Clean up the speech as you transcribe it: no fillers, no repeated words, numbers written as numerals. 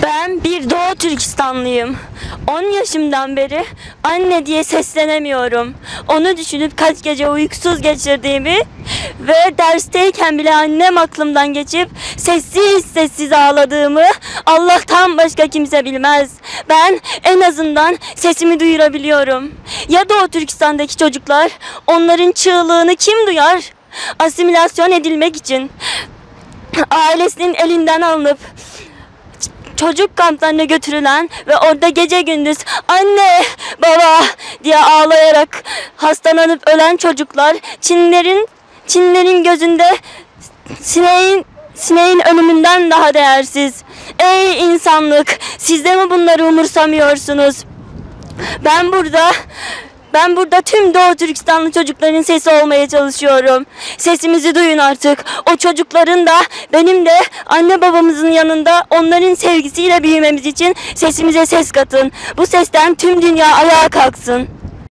Ben bir Doğu Türkistanlıyım. 10 yaşımdan beri anne diye seslenemiyorum. Onu düşünüp kaç gece uykusuz geçirdiğimi ve dersteyken bile annem aklımdan geçip sessiz sessiz ağladığımı Allah'tan başka kimse bilmez. Ben en azından sesimi duyurabiliyorum. Ya Doğu Türkistan'daki çocuklar, onların çığlığını kim duyar? Asimilasyon edilmek için ailesinin elinden alınıp çocuk kamplarına götürülen ve orada gece gündüz anne baba diye ağlayarak hastalanıp ölen çocuklar, Çinlerin gözünde sineğin ölümünden daha değersiz. Ey insanlık, siz de mi bunları umursamıyorsunuz? Ben burada tüm Doğu Türkistanlı çocukların sesi olmaya çalışıyorum. Sesimizi duyun artık. O çocukların da benim de anne babamızın yanında onların sevgisiyle büyümemiz için sesimize ses katın. Bu sesten tüm dünya ayağa kalksın.